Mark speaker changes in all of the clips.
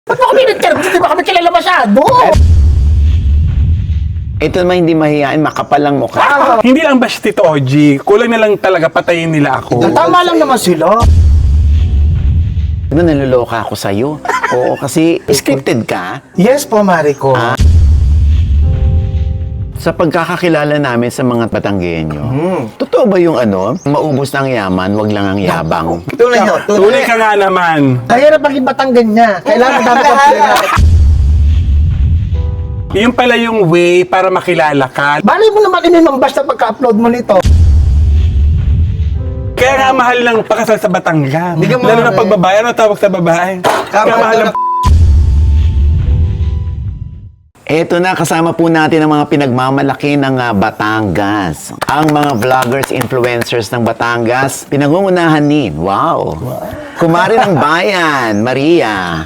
Speaker 1: Ba't mo kami nag-interview? Di ba kami kilala masyado?
Speaker 2: Ito naman hindi mahihain, makapal lang mukha.
Speaker 3: Hindi lang ba si Tito OG, kulang na lang talaga patayin nila ako.
Speaker 1: Tama lang naman sila.
Speaker 2: Ano, naluloka ako sa'yo. Oo, kasi scripted ka.
Speaker 1: Yes po, Marico.
Speaker 2: Sa pagkakakilala namin sa mga Batanggenyo, totoo ba yung maubos ng yaman, wag lang ang yabang?
Speaker 1: Tunay nyo.
Speaker 3: Tunay ka nga naman.
Speaker 1: Kaya na paging Batanggan niya. Kailangan dami kong pera.
Speaker 3: Yun pala yung way para makilala ka.
Speaker 1: Balay mo naman inimambas na pagka-upload mo nito.
Speaker 3: Kaya nga mahal ng pakasal sa Batangas.
Speaker 1: Hindi ka
Speaker 3: Lalo na
Speaker 1: mahal.
Speaker 3: pag babae, ano tawag sa babae? Kaya mahal ng
Speaker 2: Eto na, kasama po natin ang mga pinagmamalaki ng Batangas. Ang mga vloggers, influencers ng Batangas, pinangungunahan ni, Kumari ng Bayan, Maria.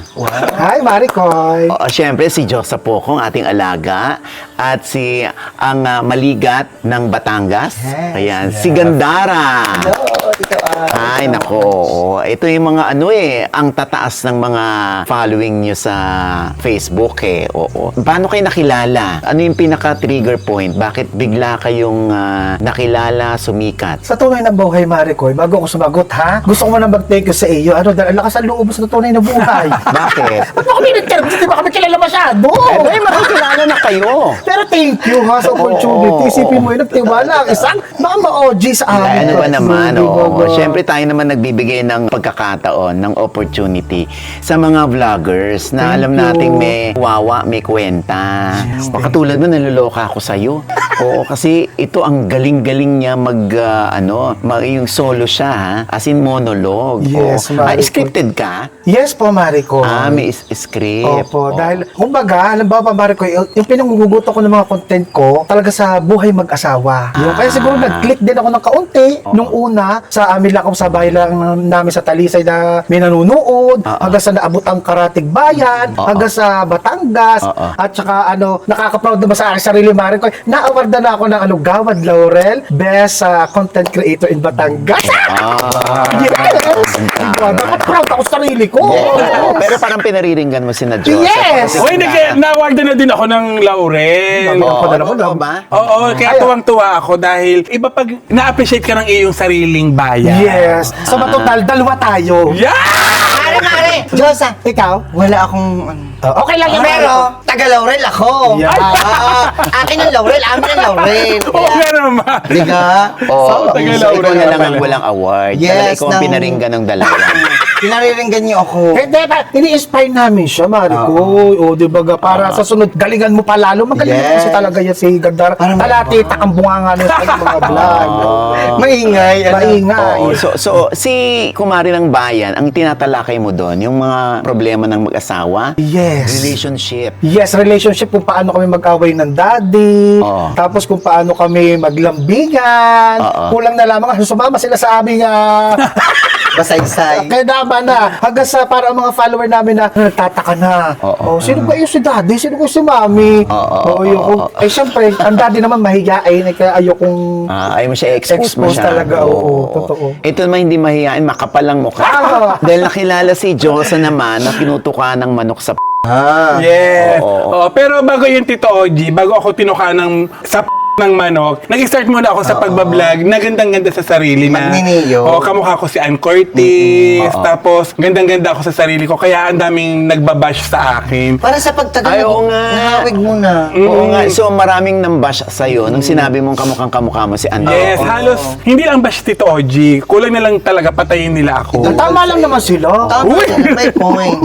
Speaker 1: Hi, Maricoy.
Speaker 2: O, syempre, si Josa Pocong, ating alaga. At si ang maligat ng Batangas.
Speaker 1: Yes.
Speaker 2: Ayan, si Gandara. Ay, nako. Ito yung mga ang tataas ng mga following nyo sa Facebook Oo. Paano kayo nakilala? Ano yung pinaka-trigger point? Bakit bigla kayong nakilala, sumikat?
Speaker 1: Sa tunay na buhay, Maricoy, bago ako sumagot, ha? Gusto ko muna mag-thank you sa iyo. Dahil ang lakas ang loob mo sa tunay na buhay.
Speaker 2: Bakit?
Speaker 1: Ba't mo kami nag-interview? Di ba kami kilala masyado?
Speaker 2: Makikilala na kayo.
Speaker 1: Pero thank you ha sa opportunity. Isipin mo yun, nagtiwala ang isang mga OG sa amin.
Speaker 2: Ay, ano ba naman?
Speaker 1: Di ba ba?
Speaker 2: Siyempre tayo naman nagbibigay ng pagkakataon, ng opportunity sa mga vloggers na alam nating may wawa, may kwenta. Katulad mo, naluloka ako sa'yo. Oo, kasi ito ang galing-galing niya yung solo siya, ha? As in monologue.
Speaker 1: Yes,
Speaker 2: Oo.
Speaker 1: Marico.
Speaker 2: Scripted ka?
Speaker 1: Yes po, Marico.
Speaker 2: May script.
Speaker 1: Opo, dahil, kumbaga, alam ba, Marico, yung pinangugugot ko ng mga content ko, talaga sa buhay mag-asawa. Kaya siguro nag-click din ako ng kaunti nung una, sa amin lang sa bahay lang namin sa Talisay na may nanonood, hanggang sa naabot ang Karatig Bayan, hanggang sa Batangas, at saka nakaka-proud naman sa aking sarili, Marico. Na-awardan na ako ng Gawad Laurel, Best Content Creator in Batangas. Yes! Nakaka-proud ako sa sarili ko.
Speaker 2: Pero parang pinariringgan mo si Joseph.
Speaker 1: Yes!
Speaker 3: Uy, na-award na din ako ng Laurel.
Speaker 2: Totoo ba?
Speaker 3: Oo, kaya tuwang-tuwa ako dahil iba pag na-appreciate ka ng iyong sariling bayan.
Speaker 1: Yes. Sa matotal, dalawa tayo.
Speaker 3: Yeah!
Speaker 4: Mare! Diyosa,
Speaker 1: Ikaw?
Speaker 4: wala akong
Speaker 1: Okay lang yan.
Speaker 4: pero, taga-Laurel ako.
Speaker 1: Yeah.
Speaker 4: Akin ang Laurel, amin ang Laurel.
Speaker 3: Oo nga naman.
Speaker 4: Diga?
Speaker 2: Oo,
Speaker 3: taga
Speaker 2: so ikaw
Speaker 3: Laurel
Speaker 2: na lang
Speaker 3: pala.
Speaker 2: ang walang award.
Speaker 4: Yes,
Speaker 2: Talaga ikaw ang
Speaker 4: ng-
Speaker 2: pinaringgan ng dalawa.
Speaker 4: Pinariringgan niyo ako.
Speaker 1: Hindi ba? Ini-inspire namin siya, Marico. O, di ba? Para sa sunod, galingan mo pa lalo. Magaling
Speaker 4: Yes.
Speaker 1: kasi talaga yan si Gandara.
Speaker 4: Parang
Speaker 1: Talatita ang bunganga ng kanyang mga vlog.
Speaker 4: Maingay.
Speaker 1: Maingay.
Speaker 2: Oo, so si Kumari ng Bayan, ang tinatalakay mo doon, yung mga problema ng mag-asawa,
Speaker 1: Yes.
Speaker 2: relationship.
Speaker 1: Yes, relationship kung paano kami mag-away ng daddy.
Speaker 2: Oo.
Speaker 1: Tapos kung paano kami maglambingan.
Speaker 2: Oo.
Speaker 1: Kulang na lamang. Sumama sila sa aming
Speaker 4: Basaysay.
Speaker 1: kaya naman na, hanggang sa parang mga follower namin na nagtataka na.
Speaker 2: Oo.
Speaker 1: Sino ba yung si daddy? Sino ba yung si mami? Eh, syempre, ang daddy naman mahiyain. Kaya ayokong
Speaker 2: Ayaw mo siya expose mo
Speaker 1: expose
Speaker 2: siya.
Speaker 1: talaga. Oo, totoo.
Speaker 2: Ito naman hindi mahihain, makapal lang mukha. Dahil nakilala si Josa naman na pinutuka ng manok sa
Speaker 3: Yes.
Speaker 2: Oo.
Speaker 3: Oo, pero bago yung Tito OG, bago ako tinuka ng manok, nag-start muna ako sa pagbablog na gandang-ganda sa sarili na.
Speaker 4: Magniniyo.
Speaker 3: Kamukha ko si Ann Curtis. Tapos, gandang-ganda ako sa sarili ko. Kaya ang daming nagbabash sa akin.
Speaker 4: Para sa pagtagal,
Speaker 2: Ay, oo nga.
Speaker 4: nahawig mo na.
Speaker 2: Oo nga, so maraming nambash sa'yo nung sinabi mong kamukhang-kamukha mo si Andrew.
Speaker 3: Yes, halos, hindi lang bash Tito OG. Kulang na lang talaga patayin nila ako.
Speaker 1: Tama lang naman sila.
Speaker 4: Tama, may point.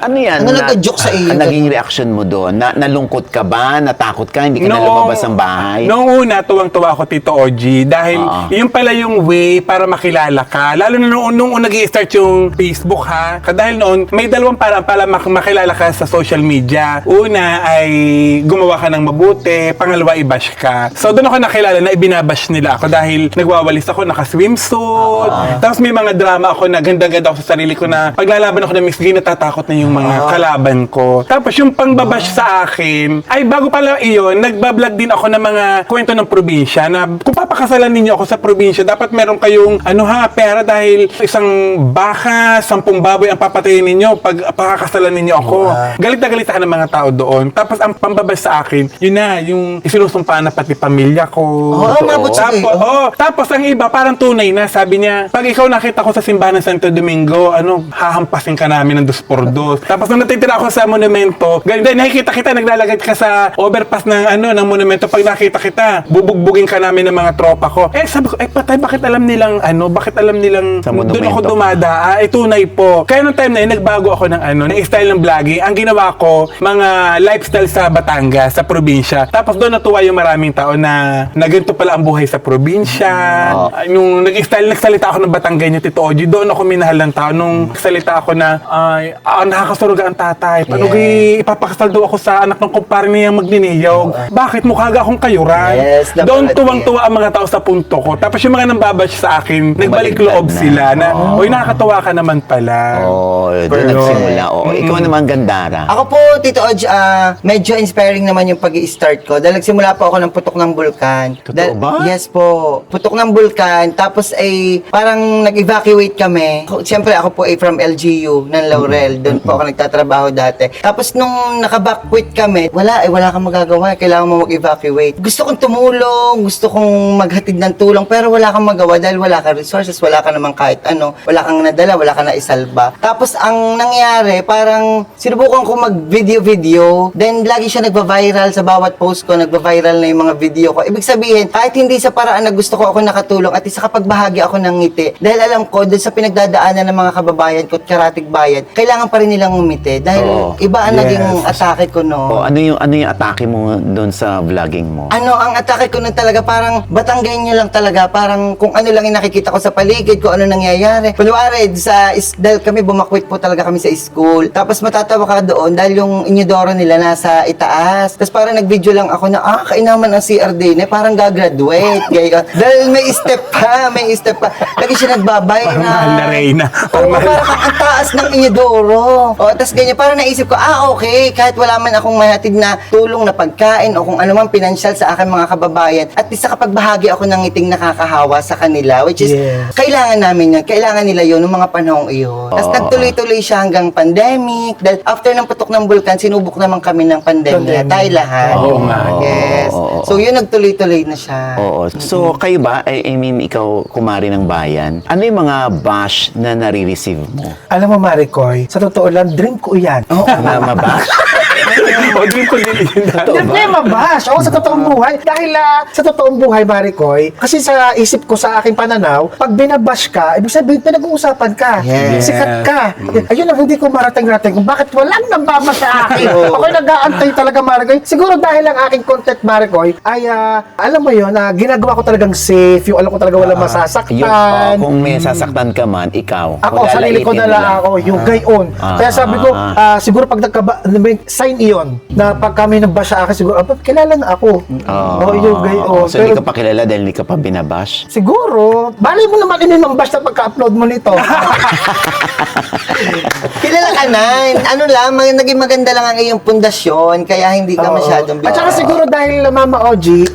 Speaker 2: Ano yan?
Speaker 4: Ano nagka-joke sa iyo?
Speaker 2: Naging reaction mo doon? Nalungkot ka ba? Natakot ka? Hindi ka na lumabas ng bahay?
Speaker 3: Noong una, tuwang-tuwa ako, Tito OG. Dahil yun pala yung way para makilala ka. Lalo na nung nag-i-start yung Facebook, ha? Dahil noon, may dalawang paraan para makilala ka sa social media. Una ay gumawa ka ng mabuti. Pangalawa, i-bash ka. So, doon ako nakilala na ibinabash nila ako dahil nagwawalis ako, naka-swimsuit. Tapos may mga drama ako na ganda-ganda ako sa sarili ko na paglalaban ako ng Miss Gay, natatakot na yung mga kalaban ko. Tapos yung pangbabash sa akin, ay bago pala iyon, nagbablog din ako ng mga kwento ng probinsya na kung papakasalan ninyo ako sa probinsya, dapat meron kayong pera dahil isang baka, 10 baboy ang papatayin ninyo pag pakakasalan ninyo ako. Galit na galit ako ng mga tao doon. Tapos ang pambabas sa akin, yun na, yung isinusumpa na pati pamilya ko.
Speaker 4: umabot sa
Speaker 3: Tapos ang iba, parang tunay na, sabi niya, pag ikaw nakita ko sa simbahan ng Santo Domingo, hahampasin ka namin ng 2x2. Tapos nung natitira ako sa monumento, ganyan, nakikita kita, naglalagay ka sa overpass ng monumento, pag nakita kita, bubugbugin ka namin ng mga tropa ko. Sabi ko, patay, bakit alam nilang,
Speaker 2: Sa
Speaker 3: doon
Speaker 2: monumento
Speaker 3: ako dumada? Tunay po. Kaya nung time na yun, nagbago ako ng style ng vlogging. Ang ginawa ko, mga lifestyle sa Batangas, sa probinsya. Tapos doon natuwa yung maraming tao na ganito pala ang buhay sa probinsya. Nung nagsalita ako ng Batanggenyo, Tito Oji, doon ako minahal ng tao. Nung nagsalita ako na, nakakasuruga ang tatay. Paano ipapakasal daw ako sa anak ng kumpare niya magniniyaw? Bakit? Mukha ga akong kayuran.
Speaker 4: Yes,
Speaker 3: Doon
Speaker 4: dapat
Speaker 3: tuwang-tuwa ang mga tao sa punto ko. Tapos yung mga nambabash sa akin, nagbalik loob sila na, nakakatawa ka naman pala.
Speaker 2: Doon nagsimula. Ikaw naman, Gandara.
Speaker 4: Ako po, Tito Oj, medyo inspiring naman yung pag-i-start ko. Dahil nagsimula po ako ng putok ng bulkan.
Speaker 2: Totoo ba?
Speaker 4: Yes po. Putok ng bulkan. Tapos parang nag-evacuate kami. Siyempre ako po from LGU ng Laurel. Doon po ako nagtatrabaho dati. Tapos nung nakabakwit kami, wala kang magagawa. Kailangan mo mag-evacuate. Gusto kong tumulong, gusto kong maghatid ng tulong, pero wala kang magawa dahil wala kang resources, wala ka naman kahit ano, wala kang nadala, wala kang naisalba. Tapos ang nangyari, parang sinubukan ko mag-video, then lagi siya nagba-viral sa bawat post ko, nagba-viral na yung mga video ko. Ibig sabihin, kahit hindi sa paraan na gusto ko ako nakatulong at isa kapagbahagi ako ng ngiti, dahil alam ko, dahil sa pinagdadaanan ng mga kababayan ko at karatig bayan, kailangan pa rin nilang umiti dahil iba ang naging atake ko no.
Speaker 2: Ano yung atake mo doon sa vlogging mo?
Speaker 4: Ang atake ko nun talaga, parang Batanggenyo lang talaga, parang kung ano lang yung nakikita ko sa paligid, kung ano nangyayari. Kunwari, dahil kami bumakwit po talaga kami sa school. Tapos matatawa ka doon dahil yung inyodoro nila nasa itaas. Tapos parang nag-video lang ako na, kainaman ang CR din, parang gagraduate. Dahil may step pa. Lagi siya nagbabay
Speaker 3: Parang
Speaker 4: na.
Speaker 3: mahal na Reyna.
Speaker 4: Parang ang taas ng inyodoro. Tapos ganyan, parang naisip ko, okay, kahit wala man akong mahatid na tulong na pagkain o kung ano man pinansyal sa akin mga kababayan, at least nakapagbahagi ako ng ngiting nakakahawa sa kanila, which is, kailangan namin yun, kailangan nila yun noong mga panahong iyon. Tapos nagtuloy-tuloy siya hanggang pandemic, dahil after ng putok ng bulkan, sinubok naman kami ng pandemya, tayo lahat. Yes. So yun, nagtuloy-tuloy na siya.
Speaker 2: So, kayo ba, I mean, ikaw, kumari ng bayan, ano yung mga bash na nare-receive mo?
Speaker 1: Alam mo, Maricoy, sa totoo lang, dream ko yan.
Speaker 2: Na mabash?
Speaker 3: Dream ko din yun.
Speaker 1: Dream ko yan, mabash. Oo, sa totoong buhay. Dahil sa totoong buhay, Maricoy, kasi sa isip ko, sa aking pananaw, pag binabash ka, ibig sabihin, pinag-uusapan ka.
Speaker 4: Yes.
Speaker 1: Sikat ka. Ayun ang hindi ko marating-rating kung bakit walang nambabash sa akin. Ako'y nag-aantay talaga, Maricoy. Siguro dahil ang aking content, Maricoy, ay, alam mo yun, ginagawa ko talagang safe, yung alam ko talaga walang masasaktan.
Speaker 2: Kung may sasaktan ka man, ikaw.
Speaker 1: Ako, sarili ko na lang ako, yung gayon. Kaya sabi ko, siguro pag sign iyon, na pag kami nagbash sa akin, siguro, kilala na ako. Yung gayon.
Speaker 2: So, hindi ka pa kilala dahil hindi ka pa binabash?
Speaker 1: Siguro, bali mo naman inimambash na pagka-upload mo nito.
Speaker 4: Kilala ka na. Ano lang, naging maganda lang ang iyong pundasyon, kaya hindi ka masyadong
Speaker 1: At saka siguro dahil Mama Oji,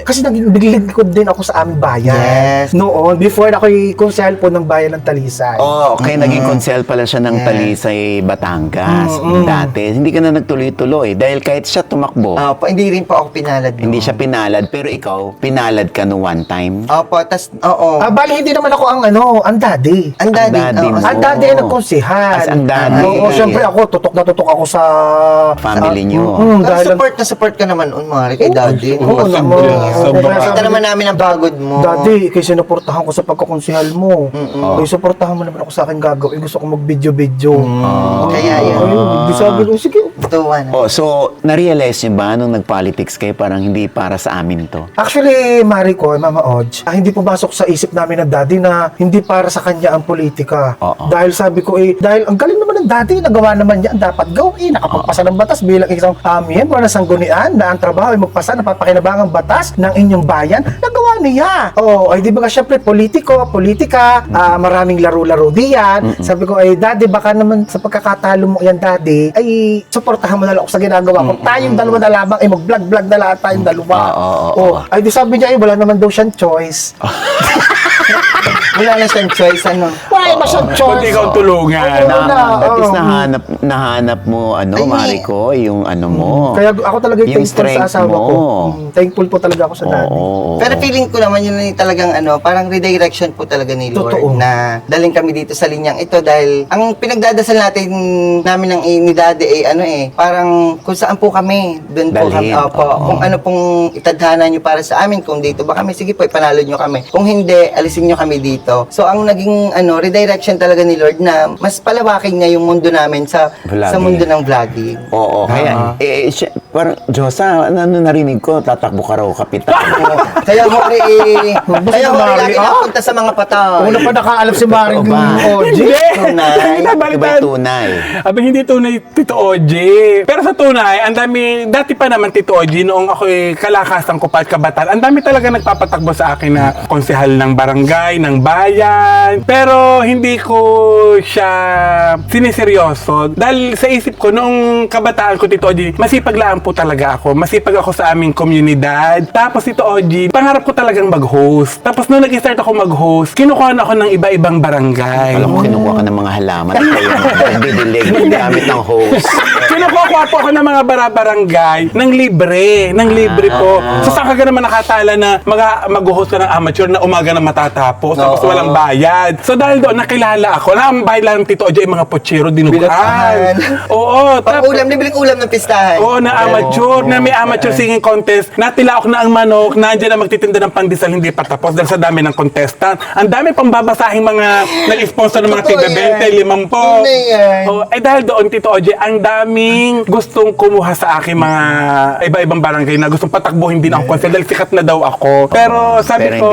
Speaker 1: kasi naging biglingkod din ako sa aming bayan.
Speaker 4: Yes.
Speaker 1: Noon, before ako'y konsehal po ng bayan ng Talisay.
Speaker 2: Okay, naging konsel pala siya ng Talisay, Batangas. Dati, hindi ka na nagtuloy-tuloy. Dahil kahit siya tumakbo,
Speaker 4: hindi rin po ako pinalad.
Speaker 2: hindi siya pinalad. Pero ikaw, pinalad ka no one time.
Speaker 4: Opo,
Speaker 1: Bali, hindi naman ako ang daddy.
Speaker 4: Ang daddy.
Speaker 2: Ang daddy mo.
Speaker 1: Ang daddy ay nagkonsehal.
Speaker 2: As ang daddy.
Speaker 1: Oo, syempre ako, tutok na tutok ako sa
Speaker 2: Family niyo.
Speaker 1: dahil
Speaker 4: support ka naman, Mari, kay daddy.
Speaker 1: Oo naman.
Speaker 4: Kita naman namin ang pagod mo.
Speaker 1: Daddy, kay sinuportahan ko sa pagkakonsehal mo. Kay suportahan mo naman ako sa akin gagawin. Gusto ko mag-video-video.
Speaker 4: Kaya yun.
Speaker 1: Ayun, sabi ko, sige.
Speaker 4: Tuwa na.
Speaker 2: So, na-realize niyo ba nung nag-politics kayo, parang hindi para sa amin to?
Speaker 1: Actually, Marico, Mama Odge, hindi pumasok sa isip namin ng daddy na hindi para sa kanya ang politika. Dahil sabi ko, dahil ang galing naman ng daddy, nagawa naman niya ang dapat gawin. Nakapagpasa ng batas bilang isang miyembro ng sanggunian na ang trabaho ay magpasa ng papakinabangang batas ng inyong bayan. Nagawa niya. Ay di ba nga syempre, politika, maraming laro-laro diyan. Sabi ko, daddy, baka naman sa pagkakatalo mo yan, daddy, ay support suportahan mo na lang ako sa ginagawa ko. Tayong dalawa na lamang, mag-vlog-vlog na lang tayong dalawa.
Speaker 2: Oo.
Speaker 1: Ay, di sabi niya, wala naman daw siyang choice.
Speaker 4: Wala na siyang choice, ano.
Speaker 1: Wala ba siyang choice?
Speaker 3: Kundi ikaw tulungan.
Speaker 1: Oo.
Speaker 2: At least nahanap mo,
Speaker 4: Ay,
Speaker 2: Mariko, yung ano mo.
Speaker 1: Kaya ako talaga
Speaker 2: Yung
Speaker 1: thankful sa
Speaker 2: strength
Speaker 1: asawa ko.
Speaker 2: mo.
Speaker 1: Thankful po talaga ako sa daddy.
Speaker 2: Oo.
Speaker 4: Pero feeling ko naman yun yung talagang parang redirection po talaga ni Lord
Speaker 1: Totoo.
Speaker 4: na daling kami dito sa linyang ito dahil ang pinagdadasal namin ng ni Daddy parang kung saan po kami, doon po kami,
Speaker 2: Dalhin.
Speaker 4: opo, kung ano pong itadhana nyo para sa amin, kung dito ba kami, sige po, ipanalo nyo kami. Kung hindi, alisin nyo kami dito. So ang naging redirection talaga ni Lord na mas palawakin niya yung mundo namin sa
Speaker 2: Vlogging.
Speaker 4: mundo ng vlogging.
Speaker 2: Oo, kaya, parang, Diyosa, narinig ko, tatakbo ka raw, kapitan.
Speaker 4: Kaya ho kaya ho
Speaker 1: Mari,
Speaker 4: lagi napunta sa mga patay.
Speaker 1: Una pa nakaalam si Maring
Speaker 2: Totoo ba?
Speaker 1: OG.
Speaker 4: Tunay.
Speaker 2: Iba tunay.
Speaker 3: Abi, hindi tunay, Tito OG. Pero sa tunay, ang dami, dati pa naman, Tito OG, noong ako'y kalakasan ko pa at kabataan, ang dami talaga nagpapatakbo sa akin na konsehal ng barangay, ng bayan. Pero hindi ko siya siniseryoso. Dahil sa isip ko, noong kabataan ko, Tito OG, masipag lang po talaga ako. Masipag ako sa aming komunidad. Tapos, Tito OG, pangarap ko talagang mag-host. Tapos, nung nag-start ako mag-host, kinukuha ako ng iba-ibang barangay.
Speaker 2: Alam ko, kinukuha ka ng mga halaman at kayo nagdidilig gamit ng host.
Speaker 3: Kinukuha po ako ng mga barangay ng libre po. So saan ka naman nakatala na mag-host ka ng amateur na umaga na matatapos tapos
Speaker 4: Oo.
Speaker 3: walang bayad. So dahil doon nakilala ako na ang bayad lang ng Tito OJ yung mga pochero dinuguan.
Speaker 4: Binatahan.
Speaker 3: Oo.
Speaker 4: Pang
Speaker 3: Tapos,
Speaker 4: ulam, libreng ulam ng pistahan.
Speaker 3: oo, na amateur, na may amateur singing contest. Natilaok na ang manok, nandiyan na magtitinda ng pandesal, hindi pa tapos dahil sa dami ng contestant. Ang dami pang babasahing mga nag-sponsor ng mga
Speaker 4: Totoo
Speaker 3: tiga
Speaker 4: yan.
Speaker 3: 20, 50.
Speaker 4: Tunay yan.
Speaker 3: Oh, dahil doon, Tito OJ, ang daming gustong kumuha sa akin mga iba-ibang barangay na gustong patakbuhin din ako kasi dahil sikat na daw ako. Pero sabi
Speaker 2: Pero
Speaker 3: ko,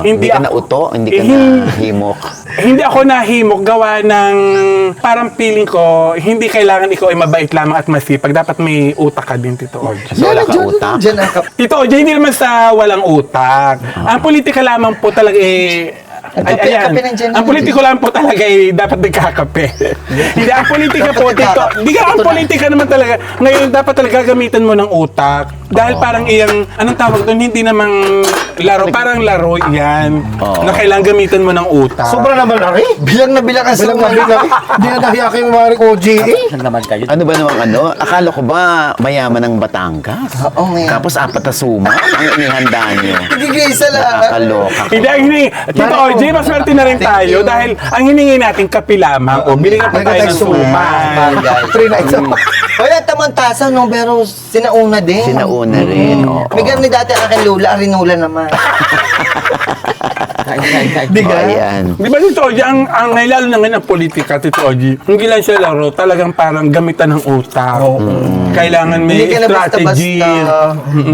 Speaker 2: hindi ka na uto, hindi ka na himok.
Speaker 3: hindi ako nahimok gawa ng parang feeling ko, hindi kailangan ikaw ay mabait lamang at masipag. Dapat may utak ka din, Tito OJ.
Speaker 2: So, wala ka utak.
Speaker 4: Diyan ang
Speaker 3: Tito OJ, hindi naman sa walang utak. Ang politika lamang po talaga
Speaker 4: Kape ng Jen.
Speaker 3: ang politiko lang po talaga dapat nagkakape. Hindi, ang politika po, Tito. Hindi ka, ang politika naman talaga. Ngayon, dapat talaga gamitan mo ng utak. Dahil parang iyang, anong tawag doon, hindi namang laro. Parang laro yan.
Speaker 2: Oo.
Speaker 3: Na kailangan gamitan mo ng utak.
Speaker 1: Sobra naman, Ari.
Speaker 4: bilang na bilang ang
Speaker 1: Bilang
Speaker 4: sama.
Speaker 1: na bilang. Hindi na nahiya kay Maring OG.
Speaker 2: Ano ba namang Akala ko ba mayaman ng Batangas?
Speaker 4: Oo, ngayon.
Speaker 2: Tapos apat na suma ang inihanda nyo.
Speaker 4: Nagigisa lang.
Speaker 2: Nakakaloka.
Speaker 3: Hindi, ang hiningi. Tito OJ, maswerte na rin
Speaker 4: Thank
Speaker 3: tayo
Speaker 4: you.
Speaker 3: dahil ang hiningi natin kape lamang. O, bilingan pa tayo ng suma.
Speaker 1: Free na ito.
Speaker 4: Wala tamang-tasa, no? Pero sinauna din.
Speaker 2: Sinauna rin. Oo.
Speaker 4: Bigyan ni dati ang akin Lula, Arinula naman.
Speaker 1: Di ka?
Speaker 2: Ayan.
Speaker 3: Di ba, Tito OJ, ang lalo na ngayon ang politika, Tito OJ, hindi lang siya laro, talagang parang gamitan ng utak. Kailangan may
Speaker 4: Hindi ka na
Speaker 3: strategy.
Speaker 4: basta-basta.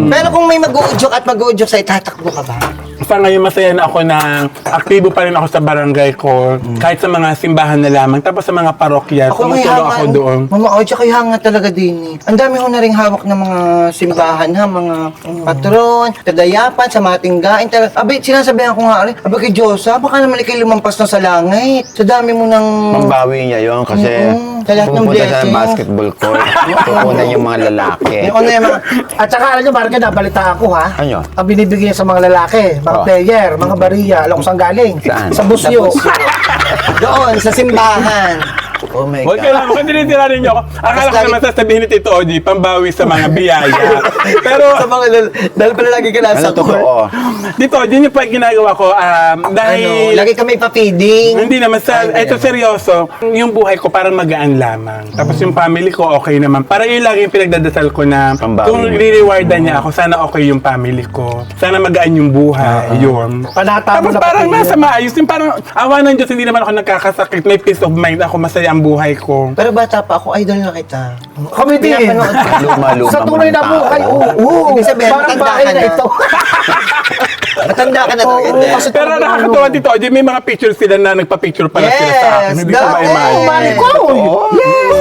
Speaker 4: Pero kung may mag-uudyok at mag-uudyok sa'yo, tatakbo ka ba?
Speaker 3: Sa ngayon, masaya na ako na aktibo pa rin ako sa barangay ko, kahit sa mga simbahan na lamang, tapos sa mga parokya, tumutulong ako doon.
Speaker 4: Mama Oja, kayo hanga talaga din eh. Ang dami ko na rin hawak ng mga simbahan ha, mga patron, kadayapan, sa mga tinggain. Abi, sinasabihan ko nga rin, abi kay Diyosa, baka naman ikay lumampas na sa langit. Sa dami mo ng...
Speaker 2: Pambawi niya yun kasi
Speaker 4: Sa lahat ng
Speaker 2: pupunta siya ng
Speaker 4: blessings.
Speaker 2: basketball court. Pupunan yung mga lalaki.
Speaker 4: Yung ano yung mga...
Speaker 1: At saka alam nyo, Maring, nabalita ako ha.
Speaker 2: Ano?
Speaker 1: Ang binibigyan sa mga lalaki, mga
Speaker 2: Oh.
Speaker 1: player, mga bariya, alam ko saan galing.
Speaker 2: Saan?
Speaker 1: Sa busyo.
Speaker 4: Doon, sa simbahan.
Speaker 2: Oh my
Speaker 3: Huwag
Speaker 2: God.
Speaker 3: ka lang, kung tinitira rin niyo ako. Akala ko
Speaker 4: Basta
Speaker 3: naman sasabihin ni Tito OJ, pambawi sa mga biyaya. Pero,
Speaker 4: Sa mga dahil pala lagi ka nasa
Speaker 2: Ano totoo?
Speaker 3: Tito OJ, yun yung pa ginagawa ko, dahil...
Speaker 4: lagi kami pa-feeding.
Speaker 3: Hindi naman sa, ito seryoso, yung buhay ko parang magaan lamang. Tapos yung family ko okay naman. Para yun lagi yung pinagdadasal ko na
Speaker 2: Pambawi
Speaker 3: kung
Speaker 2: mo.
Speaker 3: re-rewardan niya ako, sana okay yung family ko. Sana magaan yung buhay, yun.
Speaker 1: Panata mo
Speaker 3: Tapos
Speaker 1: na
Speaker 3: parang
Speaker 1: pati
Speaker 3: nasa
Speaker 1: yun.
Speaker 3: maayos, yung parang awa ng Diyos, hindi naman ako nagkakasakit, may peace of mind ako, masaya ang buhay ko.
Speaker 4: Pero bata pa ako, idol na kita.
Speaker 1: Kami din.
Speaker 4: Pinapanood ko.
Speaker 2: Luma-luma
Speaker 1: Sa tunay na
Speaker 2: mo ng
Speaker 1: buhay,
Speaker 2: tao.
Speaker 1: oo.
Speaker 4: Ibig sabihin,
Speaker 1: Parang
Speaker 4: matanda
Speaker 1: bahay
Speaker 4: ka
Speaker 1: na
Speaker 4: na.
Speaker 1: ito.
Speaker 4: Matanda ka na
Speaker 1: Oo,
Speaker 4: talaga.
Speaker 1: kasi
Speaker 3: Pero nakakatawa Tito OJ, may mga pictures sila na nagpa-picture pala sila sa akin.
Speaker 4: Yes,
Speaker 3: Hindi ko
Speaker 4: daw.
Speaker 3: ma-imagine.
Speaker 1: Maring ko. Yes.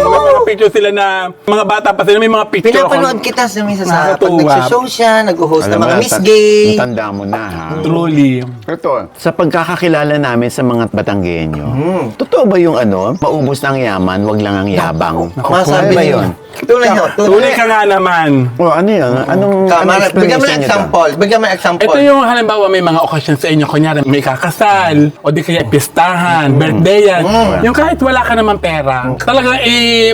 Speaker 3: picture sila na mga bata pa sila, may mga picture
Speaker 4: Pinapanood kita sa minsan sa pag
Speaker 3: Nakakatuwa.
Speaker 4: nagsishow siya, nag-host ng
Speaker 2: Alam mo
Speaker 4: mga
Speaker 2: na,
Speaker 4: Miss Gay.
Speaker 2: Tanda mo na, ha?
Speaker 3: Truly.
Speaker 2: Ito, sa pagkakakilala namin sa mga Batanggenyo, totoo ba yung maubos na ang yaman, wag lang ang yabang?
Speaker 4: Masabi
Speaker 2: ba
Speaker 4: niyo.
Speaker 2: yun?
Speaker 4: Tunay nyo.
Speaker 3: Tunay ka nga naman.
Speaker 2: O, ano yun? Anong
Speaker 4: Bigyan mo
Speaker 2: explanation
Speaker 4: ng
Speaker 2: niyo
Speaker 4: example. Bigyan mo ng example.
Speaker 3: Ito yung halimbawa may mga okasyon sa inyo, kunyari may kakasal, o di kaya pistahan, birthday yan. Yung kahit wala ka naman pera, talaga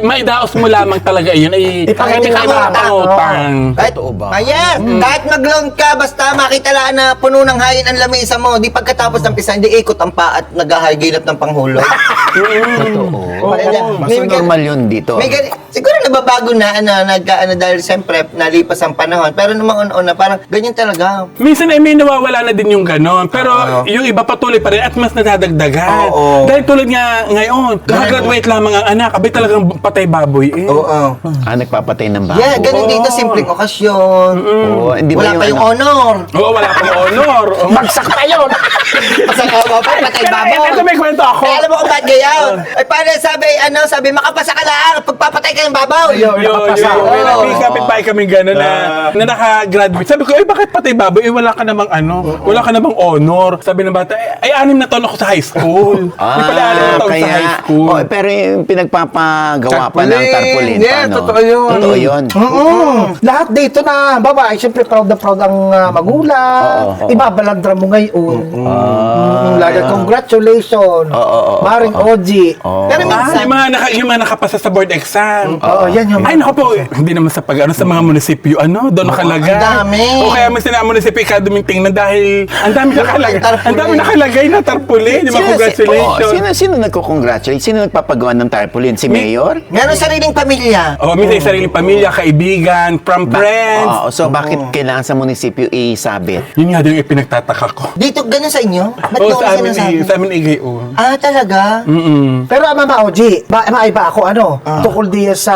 Speaker 3: maidaos mo lamang talaga yun,
Speaker 1: Ipangiti
Speaker 3: ka
Speaker 1: ka mo.
Speaker 3: utang.
Speaker 4: Kahit,
Speaker 2: Totoo ba?
Speaker 4: Ayan, kahit mag-loan ka, basta makita lang na puno ng hayin ang lamisa mo, di pagkatapos ng pisa, hindi ikot ang paa at naghahagilap ng panghulog.
Speaker 2: Totoo.
Speaker 4: Ayan.
Speaker 2: Mas
Speaker 4: May gan-
Speaker 2: normal yun dito.
Speaker 4: siguro nababago na, dahil siyempre, nalipas ang panahon. Pero nung mga una, parang ganyan talaga.
Speaker 3: Minsan ay may nawawala na din yung ganon. Pero yung iba patuloy pa rin at mas nadadagdagan.
Speaker 4: Oo.
Speaker 3: Dahil tulad nga ngayon, kakagraduate lamang ang anak, abay talagang patay baboy eh.
Speaker 4: Oo.
Speaker 2: Nagpapatay ng baboy.
Speaker 4: Yeah, ganun dito, simpleng okasyon.
Speaker 2: Oo, hindi ba
Speaker 4: Wala
Speaker 2: yung
Speaker 4: pa yung honor.
Speaker 3: Oo, wala pang honor.
Speaker 1: Bagsak pa yun!
Speaker 4: Sa pa, patay
Speaker 3: Pero
Speaker 4: baboy.
Speaker 3: ito may kwento ako.
Speaker 4: Alam mo kung ba't gayaw? Ay, paano sabi, makapasa ka lang, pagpapatay ka ng babaw.
Speaker 3: May kapit-bahay kami gano'n na naka-graduate. Sabi ko, bakit patay baboy? Wala ka namang wala ka namang honor. Sabi ng bata, ay 6 na taon ako sa high school. Di pala 6 na taon sa high school.
Speaker 2: Pero yung pinagpapagawa pa ng
Speaker 3: Tarpaulin.
Speaker 2: tarpaulin.
Speaker 3: Yeah,
Speaker 2: paano?
Speaker 3: totoo yun.
Speaker 2: Totoo yun.
Speaker 1: Lahat dito na babae, siyempre proud na proud ang magulang.
Speaker 2: Oo.
Speaker 1: Ibabalandra mo ngayon. Lagi, congratulations. Maring Oji.
Speaker 4: Pero minsan,
Speaker 3: Yung mga nakapasa sa board exam.
Speaker 1: Oo, yan yung...
Speaker 3: Ay, naku po, hindi naman sa sa mga munisipyo, doon nakalagay.
Speaker 4: ang dami.
Speaker 3: O kaya may sinabi munisipyo, kaduming tingnan dahil ang dami nakalagay.
Speaker 4: tarpaulin.
Speaker 3: Ang dami nakalagay na tarpaulin. Di ba, congratulations.
Speaker 2: Sino nagko-congratulate? Sino nagpapagawa ng tarpaulin? Si Mayor?
Speaker 4: meron sariling pamilya.
Speaker 3: O, minsan yung sariling pamilya, kaibigan, from friends.
Speaker 2: So bakit kailangan sa munisipyo isabit?
Speaker 3: Yun nga din yung pinagtataka ko.
Speaker 4: Dito, ganun sa inyo? Ba't
Speaker 3: O,
Speaker 4: doon
Speaker 3: sa amin,
Speaker 4: sinasabi?
Speaker 3: sa amin igayo.
Speaker 4: Ah, talaga?
Speaker 1: Pero Mama Oji, maiba ako tukol diyan sa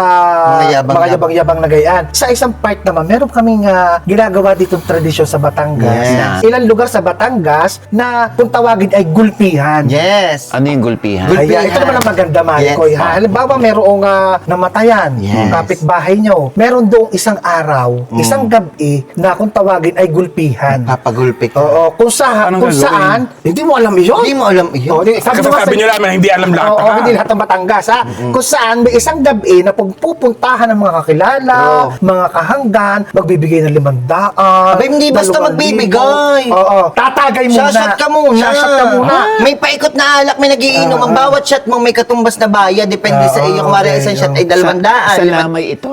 Speaker 4: Mga
Speaker 1: yabang-yabang na gayaan. Sa isang part naman, meron kaming ginagawa ditong tradisyon sa Batangas.
Speaker 4: Yes.
Speaker 1: Ilang lugar sa Batangas na kung tawagin ay gulpihan.
Speaker 4: Yes.
Speaker 2: Ano yung gulpihan?
Speaker 1: Kaya ito naman ang maganda, Marikoy.
Speaker 4: Yes.
Speaker 1: Halimbawa, merong namatayan,
Speaker 4: Yes.
Speaker 1: kapitbahay nyo. Meron doong isang araw, isang gabi, na kung tawagin ay gulpihan.
Speaker 4: Papagulpi ka.
Speaker 1: Oo, kung
Speaker 3: Anong gagawin?
Speaker 1: saan, hindi mo alam yun.
Speaker 4: Hindi mo alam iyon.
Speaker 1: Oo,
Speaker 3: Sabi nyo lang, hindi alam lahat.
Speaker 1: Oo, hindi lahat ng Batangas, ha? Kung saan may isang gabi na pagpupuntahan ng mga kakilala, mga kahanggan, magbibigay ng 500.
Speaker 4: Abay, hindi basta
Speaker 1: 2,000.
Speaker 4: magbibigay.
Speaker 1: Oo, tatagay muna.
Speaker 4: Shot ka muna.
Speaker 1: Shot ka muna.
Speaker 4: May paikot na alak, may nagiinom. Ang bawat shot mo may katumbas na bayad. Depende sa iyo. Kung mara isang shot ay 200.
Speaker 2: Salamay ito.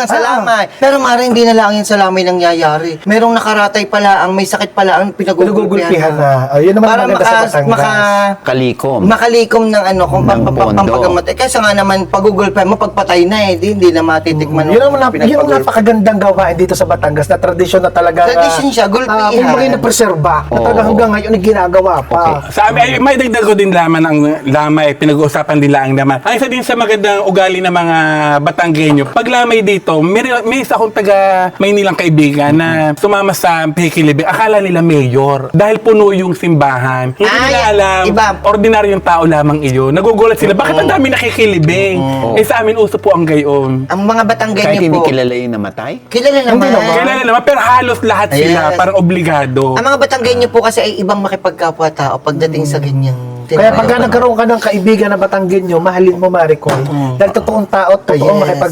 Speaker 4: Salamay. Pero mara hindi na lang yung salamay nangyayari. Merong nakaratay pala, may sakit pala ang
Speaker 1: Pinagugulpihan
Speaker 4: pinagugulpihan
Speaker 1: na. Yun naman
Speaker 4: Para
Speaker 1: maganda sa Batangas.
Speaker 2: Kalikom.
Speaker 4: makalikom ng kung
Speaker 2: Ng pondo.
Speaker 4: pampagamat. Kasi nga naman, pagugulpihan mo, pagpatay na hindi na matitikman.
Speaker 1: Yun ang napakagandang gawain dito sa Batangas na tradisyon na talaga.
Speaker 4: Tradisyon siya, gulpihan.
Speaker 1: Kumbaga na preserba. Na talaga hanggang ngayon ay ginagawa pa.
Speaker 3: Sa amin, ay, may dagdag ko din lamay, pinag-uusapan din lang naman. Ang isa din sa magandang ugali ng mga Batanggenyo, pag lamay dito, may isa akong taga Maynilang kaibigan na sumama sa Pekilibing. Akala nila mayor. Dahil puno yung simbahan. Hindi nila alam,
Speaker 4: iba.
Speaker 3: ordinaryong tao lamang iyon. Nagugulat sila, bakit ang dami nakikilibing? Sa amin uso po ang gayon.
Speaker 4: Ang mga Batanggenyo
Speaker 2: Kahit hindi
Speaker 4: po,
Speaker 2: kilala yung namatay?
Speaker 4: kilala naman.
Speaker 3: Kilala naman, pero halos lahat sila,
Speaker 4: Yes.
Speaker 3: parang obligado.
Speaker 4: Ang mga Batanggenyo po kasi ay ibang makipagkapwa-tao pagdating sa ganyang
Speaker 1: Kaya pagka nagkaroon ka ng kaibigan na Batanggenyo, mahalin mo, Maricoy. Dahil totoong tao, totoong
Speaker 4: Yes.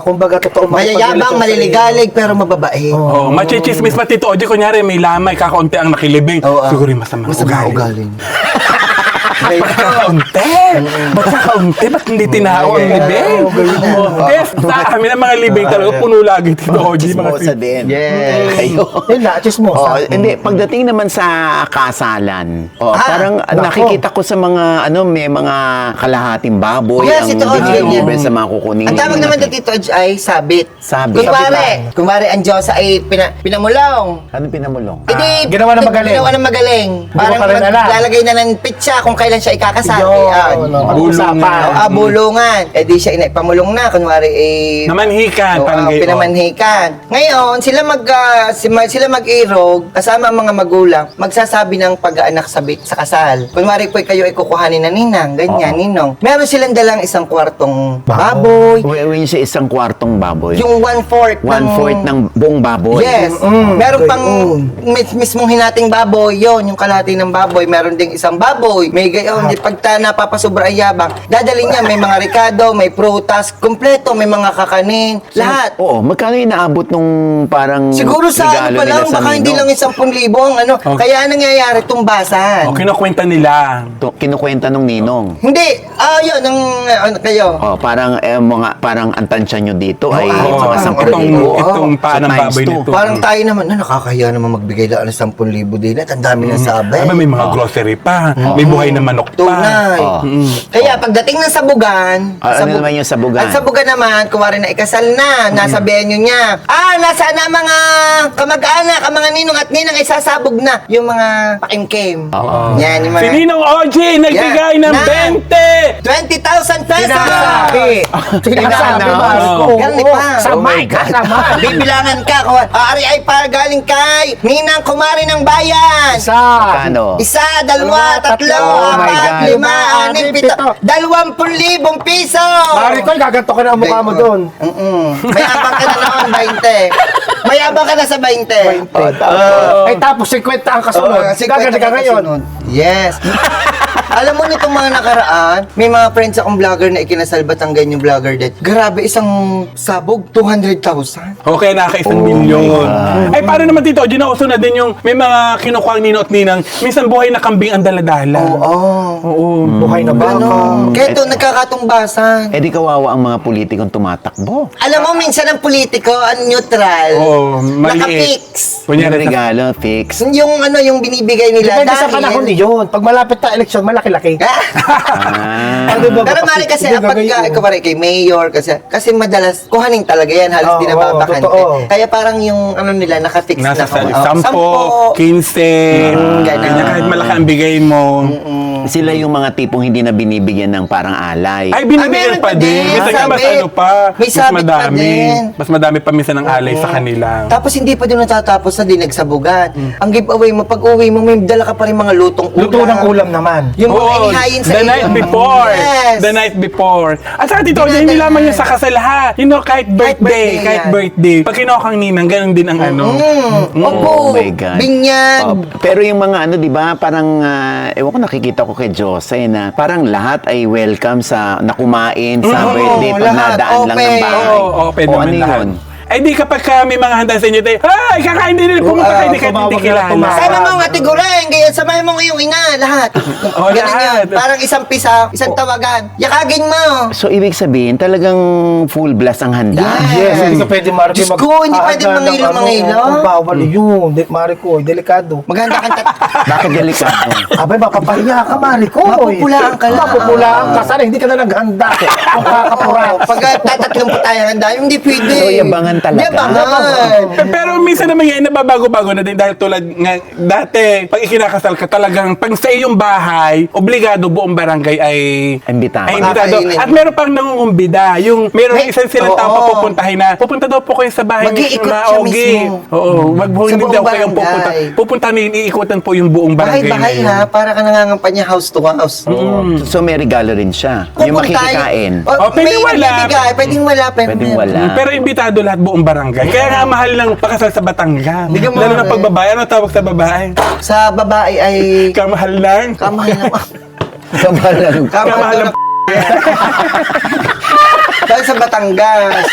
Speaker 1: kumbaga totoong
Speaker 4: mayayabang, maliligalig, pero mababae.
Speaker 3: Oh, machichismis pa Tito Oji, kunyari may lamay, kakaunti ang nakilibing. Siguro yung masamang ugali. Ba't kakaunti? Ba't kakaunti? Ba't hindi tinao ang libing? Yes, sa amin ang mga libing talaga, puno lagi Tito Oji.
Speaker 2: Chismosa din.
Speaker 4: Yes.
Speaker 2: Kayo.
Speaker 1: Yun na, chismosa.
Speaker 2: Hindi, pagdating naman sa kasalan, parang
Speaker 1: nako.
Speaker 2: nakikita ko sa mga, may mga kalahating baboy,
Speaker 4: Yes,
Speaker 2: ang
Speaker 4: ito,
Speaker 2: bibigyan sa mga kukuning.
Speaker 4: Ang tawag naman dito ay sabit.
Speaker 2: Sabit.
Speaker 4: Kunwari ang Diyosa ay pinamulong.
Speaker 2: Ano pinamulong?
Speaker 4: Hindi,
Speaker 1: ginawa ng magaling.
Speaker 4: Ginawa ng magaling.
Speaker 1: Hindi mo
Speaker 4: Parang
Speaker 1: pa rin alam.
Speaker 4: maglalagay na ng pitsa kung kailan siya ikakasal.
Speaker 1: Yun, no.
Speaker 3: Bulungan.
Speaker 4: Bulungan. Eh di siya pamulong na, kunwari
Speaker 3: Namanhikan, parang gayon.
Speaker 4: pinamanhikan. Ngayon, sila mag-irog, kasama ang mga magulang, magsasabi ng pag-aanak sa kasal. Kunwari po kayo ay kukuhanin na ninang, ganyan, ninong. Meron silang dalang isang kwartong baboy,
Speaker 2: Uwi niyo sa isang kwartong baboy.
Speaker 4: yung 1/4
Speaker 2: 1/4 ng buong baboy.
Speaker 4: Yes. Meron pang mismong hinating baboy, yon yung kalahati ng baboy. Meron ding isang baboy. May gayon, pagta napapasubra ay yabang, dadalhin niya, may mga ricado, may prutas, kompleto, may mga kakanin, lahat.
Speaker 2: Oo, magkano inaabot nung parang
Speaker 4: Siguro sa ano
Speaker 2: regalo
Speaker 4: pa
Speaker 2: nila
Speaker 4: lang,
Speaker 2: sa
Speaker 4: baka hindi
Speaker 2: ninong?
Speaker 4: lang 10,000 ang ano.
Speaker 3: Okay.
Speaker 4: Kaya nangyayari tumbasan.
Speaker 3: O, kinukwenta nila.
Speaker 2: Kinukwenta nung ninong.
Speaker 4: Hindi, yun, ano kayo.
Speaker 2: Oh, parang parang ang tansya nyo dito ay
Speaker 3: Oo,
Speaker 2: mga 10,000.
Speaker 3: itong paanang
Speaker 2: times
Speaker 3: baboy
Speaker 2: two.
Speaker 3: nito.
Speaker 4: Parang tayo naman, nakakahiya naman magbigay lang ng 10,000 din at ang dami ng sabi.
Speaker 3: Aba, may mga grocery pa. May buhay na manok pa.
Speaker 4: Tunay.
Speaker 2: Oo.
Speaker 4: Kaya pagdating ng sabugan,
Speaker 2: Ano naman yung sabugan?
Speaker 4: Ang sabugan naman, kuwari na ikasal na, nasa venue niya. Nasaan na mga kamag-anak, ang mga ninong at ninang isasabog na. Yung mga pakimkim. Yan, yung mga...
Speaker 3: Si Ninong OG nagbigay
Speaker 4: Yeah.
Speaker 3: ng
Speaker 4: Na-
Speaker 3: 20!
Speaker 4: 20,000 pesos!
Speaker 1: Sinasabi,
Speaker 3: Oo.
Speaker 1: Marco.
Speaker 4: Ganun pa.
Speaker 1: Samay ka naman.
Speaker 4: Bibilangan ka. Ari ay galing kay Ninang Kumari ng Bayan.
Speaker 2: Kano?
Speaker 4: Isa, dalawa, tatlo,
Speaker 2: Oh my
Speaker 4: apat,
Speaker 2: God.
Speaker 4: 5, 6, 7, 20,000 piso!
Speaker 1: Marco, gaganto ka na ang mukha mo doon.
Speaker 4: Mayabang ka na noon, 20. Mayabang ka na sa 20.
Speaker 1: Eh tapos 50 ang kasunod. Gaganto ka ngayon.
Speaker 4: Yes. Alam mo nitong mga nakaraan, may mga friends akong vlogger na ikinasal Batanggan yung vlogger din. Grabe, isang sabog, 200,000.
Speaker 3: Okay, naka-1 milyon. Ay, paano naman dito? Ginauso na din yung may mga kinukuha nino at ninang. Minsan buhay na kambing ang daladala. Oo.
Speaker 1: Buhay na baka.
Speaker 4: Ano? Kaya ito, nagkakatumbasan.
Speaker 2: Eh di kawawa ang mga politikong tumatakbo.
Speaker 4: Alam mo, minsan ang politiko, ang neutral.
Speaker 3: Oo, maliit.
Speaker 4: Naka-fix.
Speaker 2: Yung
Speaker 3: Kunyari,
Speaker 2: regalo, fix.
Speaker 4: Yung binibigay nila.
Speaker 1: Depende sa panahon yun. Pag malapit na eleksyon, malaki-laki.
Speaker 2: Ah.
Speaker 1: Ano ba,
Speaker 4: Pero mali kasi
Speaker 1: hindi
Speaker 4: pag
Speaker 1: gagawin
Speaker 4: ikaw pare kay mayor kasi madalas kuhaning talaga yan halos
Speaker 1: Oo,
Speaker 4: di nababakante.
Speaker 1: totoo.
Speaker 4: Kaya parang yung ano nila nakafix
Speaker 3: nasa
Speaker 4: na kung
Speaker 3: 10, 15,
Speaker 4: ganun.
Speaker 3: ganyan, kahit malaki ang bigay mo.
Speaker 2: Sila yung mga tipong hindi na binibigyan ng parang alay.
Speaker 3: Ay, binibigyan
Speaker 4: meron
Speaker 3: pa
Speaker 4: pa
Speaker 3: din.
Speaker 4: din.
Speaker 3: Minsan nga mas
Speaker 4: Sabit.
Speaker 3: ano pa,
Speaker 4: May
Speaker 3: mas
Speaker 4: sabit pa
Speaker 3: madami.
Speaker 4: din.
Speaker 3: Mas madami pa minsan ang alay sa kanila.
Speaker 4: Tapos hindi pa din natatapos na din nagsabugan. Ang giveaway mo pag uwi mo may dala ka pa rin mga lutong ulam.
Speaker 1: Luto ng ulam naman.
Speaker 4: Yung mga
Speaker 3: Oo,
Speaker 4: inihayin sa
Speaker 3: the
Speaker 4: iyo.
Speaker 3: night before.
Speaker 4: Yes.
Speaker 3: The night before. At saka dito,
Speaker 4: Dinadala.
Speaker 3: hindi lamang yung sa kasal ha. You know, kahit birthday,
Speaker 4: birthday yan.
Speaker 3: birthday. Pag kinuha kang ninang, ganun din ang ano.
Speaker 4: Opo.
Speaker 2: Oh my God.
Speaker 4: Binyag.
Speaker 2: Pero yung mga ano, di ba, parang, ewan ko nakikita ko kay Jose na parang lahat ay welcome sa nakumain sa
Speaker 4: Oo,
Speaker 2: birthday pag
Speaker 4: lahat.
Speaker 2: nadaan lang ng
Speaker 4: Open.
Speaker 2: bahay.
Speaker 3: Oo, open
Speaker 2: O,
Speaker 3: naman
Speaker 2: ano
Speaker 3: lahat.
Speaker 2: yun?
Speaker 3: Ay di kapag may mga handa sa inyo tayo, ay kakain din nila, pumunta kayo, di kahit hindi kilala.
Speaker 4: Sama mo nga tigureng, ganyan, samahin mo yung ina, lahat.
Speaker 3: Oh,
Speaker 4: Ganun
Speaker 3: lahat.
Speaker 4: yun. Parang isang pisa, isang tawagan. Yakagin mo.
Speaker 2: So, ibig sabihin, talagang full blast ang handa.
Speaker 1: Yes, hindi ka pwede Marco.
Speaker 4: Diyos ko, hindi pwede mangilo.
Speaker 1: Bawal yun. Marco, delikado.
Speaker 4: Maganda kang
Speaker 2: Bakit delikado?
Speaker 1: Abay, mapapahiya ka, Marco.
Speaker 4: Mapupulaan ka lang.
Speaker 1: Mapupulaan ka. Sana hindi ka na naghanda. Ang kakapura.
Speaker 4: Pag tatatlong po tayo handa, hindi pwede.
Speaker 2: So, yabangan talaga.
Speaker 4: Yabangan.
Speaker 3: Pero minsan naman yan, nababago-bago na din dahil tulad nga, dati, pag ikinakasal ka talagang, pag sa iyong bahay, obligado buong barangay ay
Speaker 2: Imbitado.
Speaker 3: Ay, imbitado.
Speaker 4: Kakainin.
Speaker 3: At meron pang nangungumbida. Yung, meron
Speaker 4: May-
Speaker 3: isang silang tao
Speaker 4: oo.
Speaker 3: pa pupuntahin na, pupunta daw po kayo sa bahay
Speaker 4: Mag-iikot
Speaker 3: ni
Speaker 4: siya
Speaker 3: Ogie.
Speaker 4: mismo.
Speaker 3: Oo,
Speaker 4: Sa
Speaker 3: hindi
Speaker 4: buong
Speaker 3: daw kayong
Speaker 4: barangay.
Speaker 3: pupunta. Pupunta niyo, iikutan po yung buong barangay na
Speaker 4: Bahay-bahay
Speaker 3: yun.
Speaker 4: ha, para ka nangangampanya house to house.
Speaker 2: So, may regalo rin siya. Yung makikikain.
Speaker 3: Oh, pwedeng wala.
Speaker 4: Pwedeng wala.
Speaker 2: Pwedeng wala.
Speaker 3: Pero imbitado lahat buong barangay. Kaya nga mahal ng pakasal sa Batangas.
Speaker 4: Hindi ka
Speaker 3: Lalo na
Speaker 4: mahal.
Speaker 3: pag babae. Ano tawag sa babae?
Speaker 4: Sa babae ay
Speaker 3: Kamahal lang.
Speaker 4: kamahal na.
Speaker 2: Kamahal lang.
Speaker 3: Kamahal ng
Speaker 4: Dahil sa Batangas.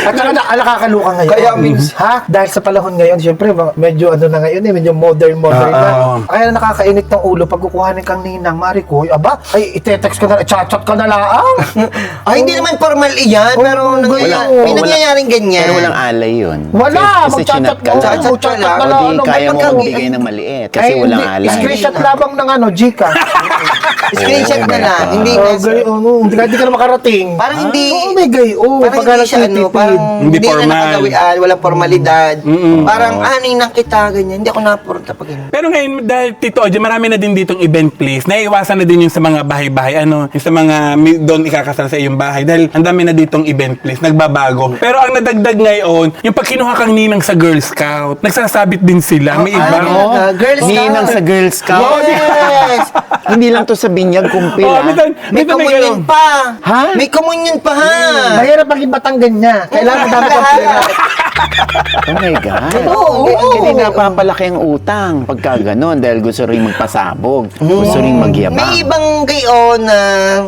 Speaker 1: At saka nakakaluka ngayon.
Speaker 4: Kaya means-
Speaker 1: ha? Dahil sa panahon ngayon, siyempre, medyo ano na ngayon medyo modern na. Kaya nakakainit ng ulo pag kukuhanin kang ninang, Mariko, aba, ay ite-text ka na, chat ka na lang.
Speaker 4: Ay, hindi naman formal iyan, pero may nangyayaring ganyan.
Speaker 2: Pero walang alay yun.
Speaker 1: Wala,
Speaker 2: Kasi
Speaker 1: magchat-chat
Speaker 2: chinat ka
Speaker 1: mo.
Speaker 2: lang.
Speaker 4: Chat-chat ka lang.
Speaker 1: na
Speaker 2: O
Speaker 1: lang.
Speaker 2: di
Speaker 1: Ano,
Speaker 2: kaya mo
Speaker 1: pagka-
Speaker 2: magbigay ng maliit kasi
Speaker 1: Ay,
Speaker 2: walang
Speaker 1: hindi.
Speaker 2: alay.
Speaker 1: Screenshot lamang ng Gcash.
Speaker 4: Screenshot na lang. Hindi
Speaker 1: Oh,
Speaker 4: na.
Speaker 1: hindi ka na makarating.
Speaker 4: Parang hindi.
Speaker 1: Oo, may gayon.
Speaker 4: Parang
Speaker 1: Pagka
Speaker 4: hindi siya, parang
Speaker 3: Hindi
Speaker 4: hindi na
Speaker 3: formal.
Speaker 4: nakagawian, walang formalidad. Parang aning nang kita, ganyan. Hindi ako napurta pag ganyan.
Speaker 3: Pero ngayon, dahil Tito Oji, marami na din ditong event place. Naiiwasan na din yung sa mga bahay-bahay. Yung sa mga doon ikakasal sa iyong bahay. Dahil ang dami na ditong event place. Nagbabago. Pero ang nadagdag ngayon, yung pag kinuha kang ninang sa Girl Scout, nagsasabit din sila. May iba.
Speaker 4: Girl Scout.
Speaker 2: Ninang sa Girl Scout.
Speaker 4: Yes!
Speaker 2: Hindi lang to sa binyag kumpil.
Speaker 3: Oh,
Speaker 2: ah.
Speaker 4: May komunyon pa.
Speaker 2: Ha?
Speaker 4: May komunyon pa, ha?
Speaker 1: Mahirap maging Batanggan niya. Kailangan dami kang pera.
Speaker 2: Oh my God.
Speaker 4: Oo.
Speaker 2: Hindi napapalaki ang utang pagka ganon dahil gusto rin magpasabog. Gusto rin magyabang.
Speaker 4: May ibang gayon na,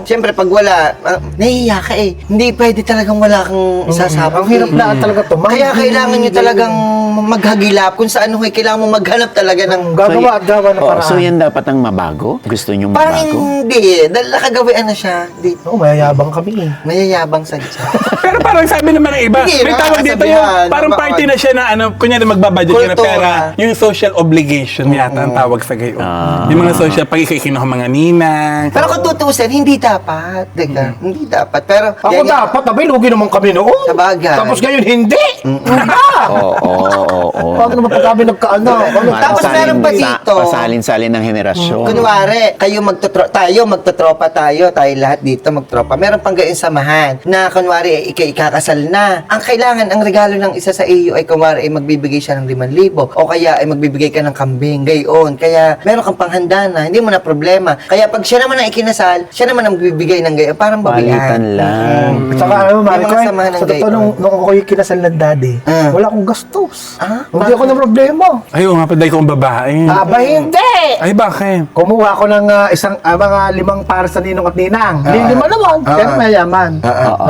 Speaker 4: siyempre pag wala, nahihiya ka eh. Hindi pwede talagang wala kang isasabog.
Speaker 1: Ang hirap na talaga to.
Speaker 4: Kaya kailangan nyo talagang maghagilap kung saan kailangan mo maghanap talaga ng...
Speaker 1: Gagawa at gawa na
Speaker 2: Oh,
Speaker 1: paraan.
Speaker 2: so yan dapat ang mabago? Gusto nyo
Speaker 4: Parang
Speaker 2: mabago?
Speaker 4: hindi. Dahil nakagawian na siya. Di,
Speaker 1: Oo, mayayabang kami eh.
Speaker 4: mayayabang sa siya.
Speaker 3: Pero parang sabi naman ng iba,
Speaker 4: Hindi,
Speaker 3: may tawag dito yung
Speaker 4: nakakasabihan,
Speaker 3: parang
Speaker 4: bakit?
Speaker 3: party na siya na kunyari magbabudget ka na
Speaker 4: Kultura.
Speaker 3: pera, yung social obligation yata ang tawag sa gayon. Yung mga social, pag ikikinuha mga ninang.
Speaker 4: Pero kung tutusin, hindi dapat. Teka, hindi dapat. Pero,
Speaker 1: Ako dapat, abay, lugi naman kami noon.
Speaker 4: Sa bagay.
Speaker 1: Tapos ngayon, hindi.
Speaker 2: Oo.
Speaker 1: Paano naman pag kami nagkaano?
Speaker 4: Tapos meron pa dito.
Speaker 2: Pasalin-salin ng henerasyon.
Speaker 4: Kunwari, tayo magtotropa tayo lahat dito magtropa. Meron pang gayon samahan na kunwari ikakasal na. Ang kailangan, ang regalo ng isa sa iyo ay kunwari ay magbibigay siya ng 5,000 o kaya ay magbibigay ka ng kambing, gayon. Kaya meron kang panghanda na, hindi mo na problema. Kaya pag siya naman ang ikinasal, siya naman ang magbibigay ng gayon. Parang
Speaker 2: Palitan
Speaker 4: babihan.
Speaker 2: lang.
Speaker 1: Saka ano,
Speaker 4: May
Speaker 1: Mari
Speaker 4: mga
Speaker 1: ko,
Speaker 4: samahan ng
Speaker 1: sa totoo,
Speaker 4: gayon.
Speaker 1: nung ako yung kinasal ng daddy,
Speaker 4: Ah.
Speaker 1: wala akong gastos.
Speaker 4: Ah,
Speaker 1: Hindi ako ng problema.
Speaker 3: Ay, oo nga, paday kong babae.
Speaker 1: Aba, hindi!
Speaker 3: Ay, bakit?
Speaker 1: Kumuha ako ng mga 5 para sa ninong at ninang. Lima naman, pero mayaman.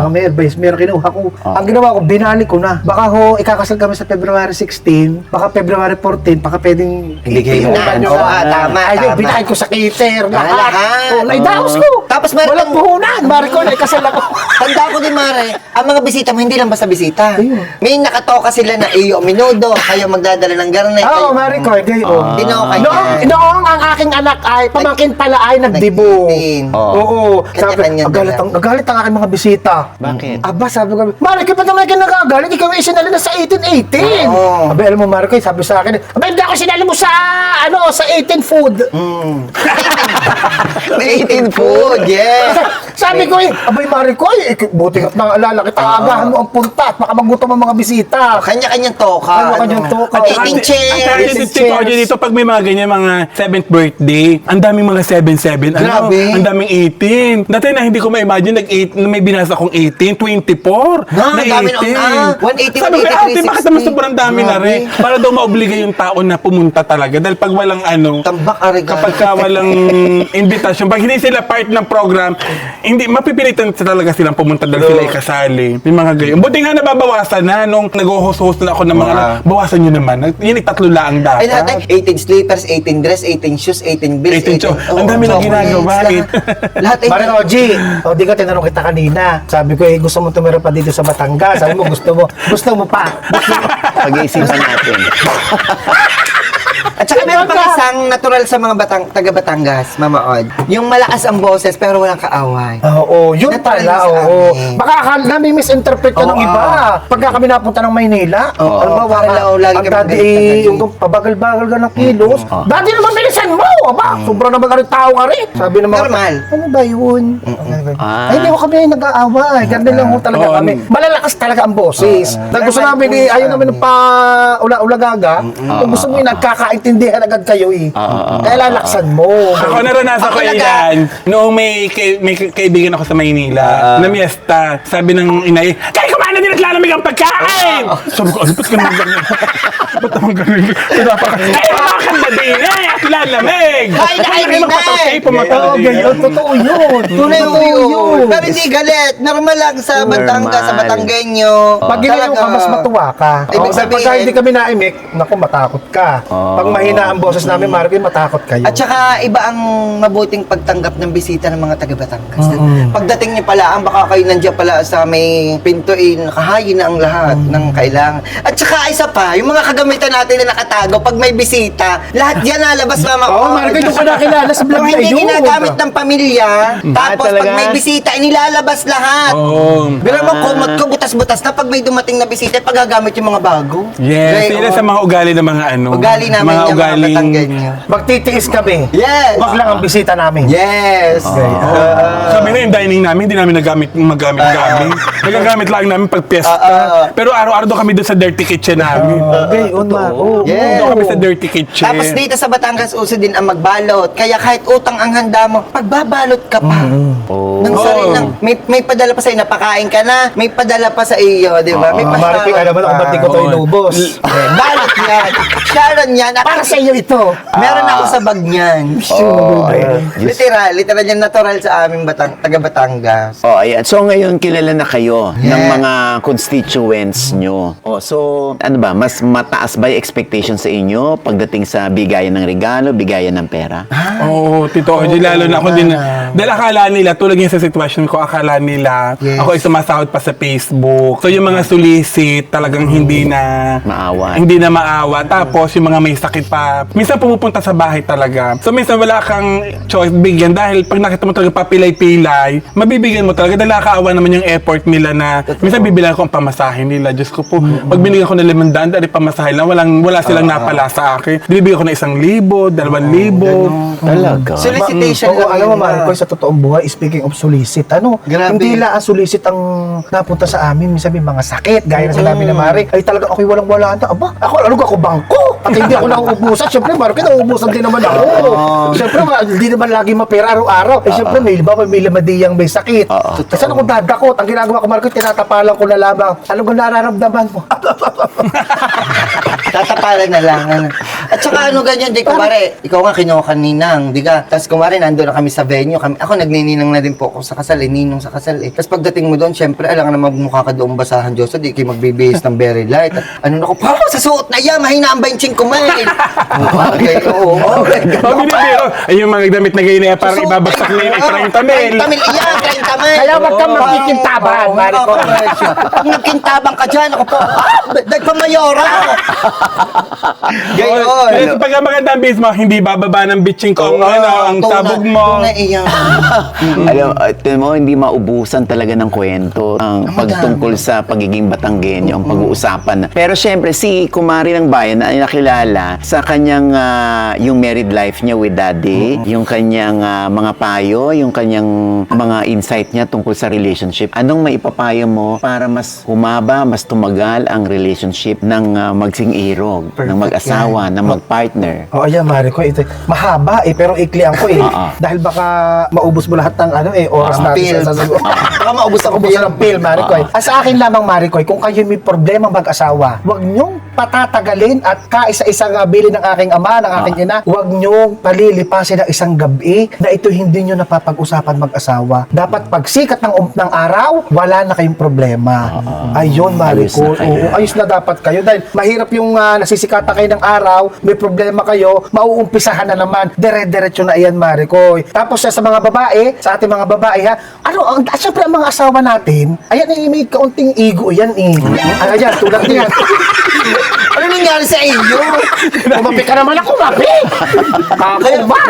Speaker 1: May advice, meron kinuha ko. Ang ginawa ko, binalik ko na. Baka ho, ikakasal kami sa February 16, baka February 14, baka pwedeng
Speaker 4: Ibigay mo.
Speaker 1: iulan nyo
Speaker 4: Oo,
Speaker 1: na.
Speaker 4: tama,
Speaker 1: Ay,
Speaker 4: tama.
Speaker 1: binay ko sa cater, lahat.
Speaker 4: lahat.
Speaker 1: Oh, naidaos ko.
Speaker 4: Tapos meron
Speaker 1: Walang
Speaker 4: pang-
Speaker 1: puhunan, Mari ko, ikasal ako.
Speaker 4: Tanda ko din, Mare, ang mga bisita mo, hindi lang basta bisita. May nakatoka sila na iyo minudo, kayo magdadala ng garnet.
Speaker 1: Oo,
Speaker 4: kayo-
Speaker 1: Mari ko, gayon.
Speaker 4: Tinokay
Speaker 1: Noong ang aking anak ay, pamangkin pala ay nagdibo.
Speaker 4: Nagdibo.
Speaker 1: Oo. Sabi,
Speaker 4: Kanya-kanya
Speaker 1: nagalit ang aking mga bisita.
Speaker 2: Bakit?
Speaker 1: Aba, sabi ko, Mari, kaya pa naman kayo nagagalit? Ikaw ay sinali na sa 1818.
Speaker 4: Oo.
Speaker 1: Aba, alam mo, Mari, sabi sa akin, aba, hindi ako sinali mo sa, sa 18 food.
Speaker 4: May 18 food, yes.
Speaker 1: Sabi ko, abay, Mari ko, buti ka naalala kita, agahan mo ang punta at baka magutom ang mga bisita.
Speaker 4: Kanya-kanyang toka.
Speaker 1: Kanya-kanyang toka.
Speaker 3: At
Speaker 4: 18 chairs.
Speaker 3: At Tito Oji, dito pag may mga ganyan, mga 7th birthday, ang daming mga 7-7.
Speaker 4: Grabe.
Speaker 3: Ang daming 18. Dati na hindi ko ma-imagine, may binasa kong 18, 24.
Speaker 4: Na, ang dami na. 180,
Speaker 3: Sabi ko,
Speaker 4: 180,
Speaker 3: bakit naman sobrang dami na
Speaker 4: Grabe.
Speaker 3: rin? Para daw maobliga yung tao na pumunta talaga. Dahil pag walang
Speaker 4: Tambak ka regalo.
Speaker 3: kapag ka walang invitation, pag hindi sila part ng program, hindi, mapipilitan talaga silang pumunta dahil sila ikasali. May mga gayon. Buti nga nababawasan na nung nag-host na ako ng mga, bawasan nyo naman. Yun, 3 lang
Speaker 4: Ay, lahat
Speaker 3: dapat.
Speaker 4: 18 slippers, 18 dress, 18 shoes, 18 bills,
Speaker 3: 18 cho- ang dami na ginagawa, eh.
Speaker 4: Lahat
Speaker 1: Mari Oji, di ka tinanong kita kanina. Sabi ko, gusto mo tumira pa dito sa Batangas. Sabi mo, gusto mo pa.
Speaker 2: Pag-iisipan natin.
Speaker 4: At saka meron pang isang natural sa mga taga Batangas, Mama Od. Yung malakas ang boses pero walang kaaway.
Speaker 1: Oo, yun
Speaker 4: Natural
Speaker 1: pala,
Speaker 4: sa
Speaker 1: oo.
Speaker 4: amin.
Speaker 1: Baka misinterpret ka ng iba. Pagka kami napunta ng Maynila,
Speaker 4: parang lagi
Speaker 1: ang
Speaker 4: kami
Speaker 1: daddy,
Speaker 4: nagtatanong.
Speaker 1: yung pabagal-bagal ka ng kilos, daddy naman bilisan mo, aba, sobrang naman ka rin tao ka rin. Sabi naman,
Speaker 4: Normal.
Speaker 1: ano ba yun? Ay, hindi ko kami nag-aaway. Ganun lang ho talaga
Speaker 3: Oo.
Speaker 1: kami. Malalakas talaga ang boses. Dahil gusto namin, ayaw namin ng ula-ulagaga. Kung gusto mo nagkakaintindihan agad kayo kaya lalaksan mo.
Speaker 3: Ako naranasan ko
Speaker 4: Ako
Speaker 3: yan. Noong may kaibigan ako sa Maynila, na miesta, sabi ng inay, kaya kumain na din naglalamig ang pagkain! Sabi ko, ba't ka naman ganyan? Ba't naman ganyan? Kaya kumakan na din at lalamig!
Speaker 4: Kain na kayo, Ninay!
Speaker 3: Pumatay.
Speaker 1: Oo, ganyan. Totoo yun.
Speaker 4: Tunay
Speaker 1: Totoo
Speaker 4: yun. Pero hindi galit. Normal lang sa Batangas, sa Batanggenyo.
Speaker 1: Pag ginayo ka, mas matuwa ka.
Speaker 4: Ibig
Speaker 1: Pagka
Speaker 4: sabihin-
Speaker 1: hindi kami naimik, naku, matakot ka. Pag mahina ang boses namin, Marvin, matakot kayo.
Speaker 4: At saka iba ang mabuting pagtanggap ng bisita ng mga taga Batangas. Pagdating niyo pala, baka kayo nandiyan pala sa may pinto ay nakahayin na ang lahat ng kailangan. At saka isa pa, yung mga kagamitan natin na nakatago, pag may bisita, lahat yan nalabas mama ko.
Speaker 1: Oo, Marco, doon ka nakilala sa vlog
Speaker 4: Kung
Speaker 1: na
Speaker 4: hindi
Speaker 1: yun.
Speaker 4: ginagamit ng pamilya, tapos
Speaker 2: talaga?
Speaker 4: pag may bisita, inilalabas lahat.
Speaker 3: Oo.
Speaker 4: Biro mo, kumot ko, butas-butas na pag may dumating na bisita, pagagamit yung mga bago.
Speaker 3: Yes,
Speaker 4: Right,
Speaker 3: sila
Speaker 4: oo.
Speaker 3: sa mga ugali ng mga ano.
Speaker 4: Ugali namin yung mga Batanggenyo.
Speaker 1: Magtitiis kami.
Speaker 4: Yes!
Speaker 1: Wag lang ang bisita namin.
Speaker 4: Yes!
Speaker 3: Kami na yung dining namin, hindi namin magamit-gamit. Nagagamit lang namin pag piyesta. Pero araw-araw doon kami doon sa dirty kitchen namin.
Speaker 1: Okay, on Marco.
Speaker 4: Yes.
Speaker 3: Doon kami sa dirty kitchen.
Speaker 4: Tapos dito sa Batangas, uso din ang magbalot. Kaya kahit utang ang handa mo, pagbabalot ka pa. Nang sarilang, may padala pa sa'yo, napakain ka na, may padala pa sa iyo, di ba? May
Speaker 1: Marco, alam mo na kung ba't di ko ito
Speaker 3: Oo.
Speaker 1: inubos.
Speaker 4: Balot yan. Sharon yan.
Speaker 1: Para sa iyo ito.
Speaker 4: Meron ako sa bag niyan.
Speaker 2: Oh,
Speaker 4: Literal yan natural sa aming taga Batangas.
Speaker 2: Oh, ayan. So ngayon kilala na kayo ng
Speaker 4: Yeah.
Speaker 2: mga constituents nyo. Oh, so ano ba, mas mataas ba yung expectation sa inyo pagdating sa bigayan ng regalo, bigayan ng pera?
Speaker 3: Oo, Tito Oji, lalo na ako din. Dahil akala nila, tulad yung sa sitwasyon ko, akala nila,
Speaker 4: Yes.
Speaker 3: ako ay sumasahod pa sa Facebook. So yung mga solicit, talagang hindi na
Speaker 2: Maawa.
Speaker 3: Hindi na maawa. Tapos yung mga may sakit pa, minsan pumupunta sa bahay talaga. So minsan wala kang choice bigyan dahil pag nakita mo talaga papilay-pilay, mabibigyan mo talaga dahil nakakaawa naman yung effort nila na minsan bibilang ko ang pamasahe nila. Diyos ko po, pag binigyan ko ng 500, dahil pamasahe lang, wala silang napala sa akin. Bibigyan ko na 1,000, 2,000.
Speaker 2: Talaga?
Speaker 4: Solicitation
Speaker 1: Oo,
Speaker 4: lang
Speaker 1: alam mo
Speaker 4: yun,
Speaker 1: Marco, sa totoong buhay, speaking of solicit,
Speaker 4: Grabe.
Speaker 1: hindi lang ang solicit ang napunta sa amin, minsan may mga sakit, gaya na sinabi na Mari, ay talagang ako'y walang-wala na, aba, ako bangko, at hindi ako nauubusan, syempre Marco, nauubusan din naman ako. Syempre, hindi naman lagi mapera araw-araw. Eh, syempre, may lamadiyang may sakit. Kasi ako dadakot, ang ginagawa ko Marco, tinatapalan ko na lamang, ano kung nararamdaman mo?
Speaker 4: Tatapalan na lang. At saka ganyan, di kumare, ikaw nga kinuha ka ninang, di ka? Tapos kumare, nandun na kami sa venue. Ako nagnininang na din po ako sa kasal, ninong sa kasal eh. Tapos pagdating mo doon, syempre, alam nga na magmukha ka doon basahan Diyos, di kayo magbibihis ng very light. At ano na ko, sa suot na yan, mahina ang 25 kumain. Okay, oo.
Speaker 3: Binibiro. Ay, yung mga damit na ganyan, parang ibabagsak na yung 30 mil.
Speaker 4: 30 mil, iyan, 30 mil.
Speaker 1: Kaya wag kang magkikintaban, Marco.
Speaker 4: Pag nagkintabang ka dyan, ako po, nagpamayora. Gayon.
Speaker 3: Kasi pag ang maganda ang base mo, hindi bababa ng bitching ko ang sabog mo.
Speaker 2: Alam mo, hindi maubusan talaga ng kwento ang pagtungkol sa pagiging Batanggenyo, ang pag-uusapan. Pero syempre, si Kumari ng Bayan ay nakilala sa kanyang yung married life niya with daddy, yung kanyang mga payo, yung kanyang mga insight niya tungkol sa relationship. Anong maipapayo mo para mas humaba, mas tumagal ang relationship ng magsing-irog, ng mag-asawa, ng mag-partner?
Speaker 1: O ayan Marco, ito mahaba pero iklian ko dahil baka maubos mo lahat ng oras natin
Speaker 4: Pill.
Speaker 1: sa sasagot. Baka maubos ako ng pill, Marco. Sa akin lamang, Marco, kung kayo may problema mag-asawa, huwag niyong patatagalin at kaisa-isang bili ng aking ama, ng aking ina, huwag niyong palilipasin ng isang gabi na ito hindi niyo napapag-usapan mag-asawa. Dapat pagsikat ng araw, wala na kayong problema. Ayun, Marco.
Speaker 2: Ayos na kayo.
Speaker 1: Ayos na dapat kayo dahil mahirap yung nasisikatan kayo ng araw, may problema kayo, mauumpisahan na naman, dire-diretso na iyan, Mariko. Tapos sa mga babae, sa ating mga babae syempre ang mga asawa natin, ayan may kaunting ego yan ayan, tulad niyan.
Speaker 4: Ano nangyari sa iyo?
Speaker 1: Umapi ka naman ako, umapi! Ako ba?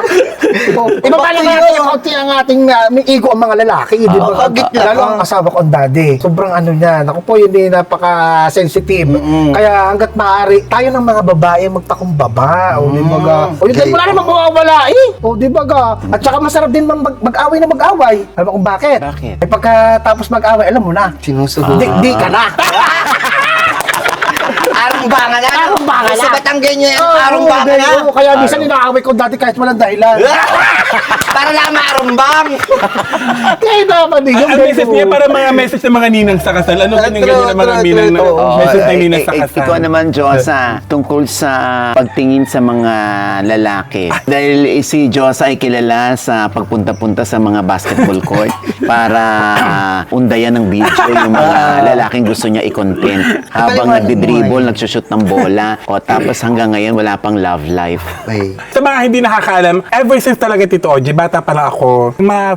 Speaker 1: Iba pa naman natin yung kaunti ang ating may ego ang mga lalaki, di ba? Lalo ang asawa ko ang daddy. Sobrang niyan. Ako po yun napaka-sensitive. Kaya hanggat maaari, tayo ng mga babae magpakumbaba. O di ba ga? O yun, wala namang mawawala O di ba ga? At saka masarap din mag-away na mag-away. Alam mo kung bakit?
Speaker 2: Bakit?
Speaker 1: Eh pagkatapos mag-away, alam mo na.
Speaker 4: Sinusunod.
Speaker 1: Di ka na.
Speaker 4: Arumbangan na.
Speaker 1: Arumbangan na.
Speaker 4: Sa Batanggenyo yan, arumbangan na.
Speaker 1: Oo, kaya minsan inaaway ko dati kahit walang dahilan.
Speaker 4: Para lang maarumbang.
Speaker 1: Kaya naman yun.
Speaker 3: Ang message niya para mga message ng mga ninang sa kasal. Ano ganyan ng mga ninang na message ng ninang sa kasal?
Speaker 2: Ikaw naman, Josa, tungkol sa pagtingin sa mga lalaki. Dahil si Josa ay kilala sa pagpunta-punta sa mga basketball court para undayan ng video yung mga lalaking gusto niya i-content. Habang nagdi-dribble, nagsushot nagsushoot ng bola. O tapos hanggang ngayon, wala pang love life.
Speaker 4: Ay.
Speaker 3: Sa mga hindi nakakaalam, ever since talaga Tito Oji, bata pa lang ako,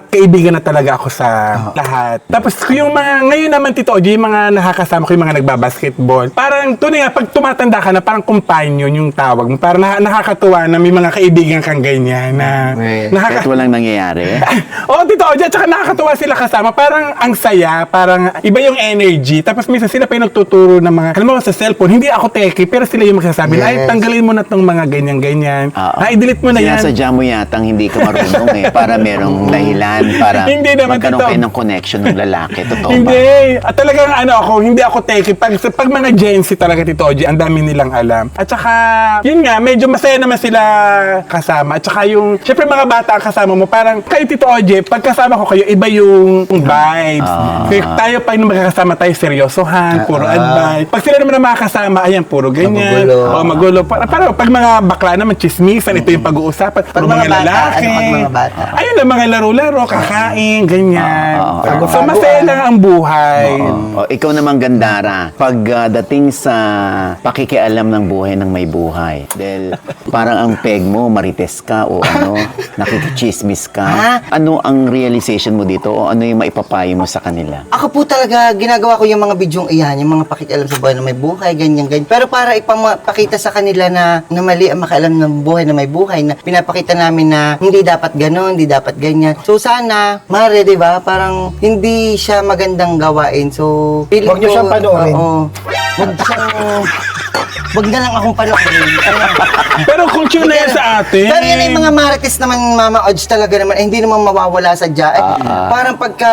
Speaker 3: kaibigan na talaga ako sa lahat. Tapos yung mga, ngayon naman Tito Oji, yung mga nakakasama ko, yung mga nagbabasketball, parang tunay nga, pag tumatanda ka na, parang companion yung tawag mo. Parang nakakatuwa na may mga kaibigan kang ganyan na
Speaker 4: Right.
Speaker 2: Kahit walang nangyayari.
Speaker 3: Oo, Tito Oji, at saka nakakatuwa sila kasama. Parang ang saya, parang iba yung energy. Tapos minsan sila pa yung nagtuturo ng mga, alam mo, sa cellphone, hindi ako techie, pero sila yung magsasabi, ay,
Speaker 4: Yes.
Speaker 3: tanggalin mo na tong mga ganyan-ganyan.
Speaker 2: Oo.
Speaker 3: Ay, delete mo na yan.
Speaker 2: Sinasadya mo yatang hindi ka marunong para merong dahilan para
Speaker 3: Hindi naman,
Speaker 2: magkaroon
Speaker 3: Tito.
Speaker 2: kayo ng connection ng lalaki. Totoo ba?
Speaker 3: Hindi. At talagang hindi ako techie. Pag mga Gen Z talaga, Tito Oji, ang dami nilang alam. At saka, yun nga, medyo masaya naman sila kasama. At saka yung, syempre mga bata ang kasama mo, parang kayo, Tito Oji, pag kasama ko kayo, iba yung vibes. Kaya tayo pa yung magkakasama tayo, seryosohan, puro advice. Pag sila naman ang makakasama, ayan, puro ganyan.
Speaker 4: Magulo.
Speaker 3: O, magulo. Parang pag mga bakla naman, chismisan, ito yung pag-uusapan. Pag
Speaker 4: mga
Speaker 3: mga
Speaker 4: bata,
Speaker 3: lalaki.
Speaker 4: ano pag mga bata?
Speaker 3: Ayun lang, mga laro-laro, kakain, ganyan.
Speaker 1: Tago-tago,
Speaker 3: So, masaya lang ang buhay.
Speaker 2: O, ikaw naman, Gandara, pag dating sa pakikialam ng buhay ng may buhay, dahil parang ang peg mo, marites ka o nakikichismis ka, ano ang realization mo dito o ano yung maipapayo mo sa kanila?
Speaker 4: Ako po talaga, ginagawa ko yung mga bidyong iyan, yung mga pakikialam sa buhay na may buhay, ganyan. Pero para ipapakita sa kanila na mali ang makialam ng buhay na may buhay, na pinapakita namin na hindi dapat ganon, hindi dapat ganyan. So sana, mare, di ba? Parang hindi siya magandang gawain. So, feeling
Speaker 1: Huwag niyo
Speaker 4: ko,
Speaker 1: siyang panoorin.
Speaker 4: Oo. Wag na lang akong panoorin.
Speaker 3: Pero culture na yan sa atin.
Speaker 4: Pero yan yung mga marites naman, Mama Odds talaga naman, hindi naman mawawala sa dya. Parang pagka,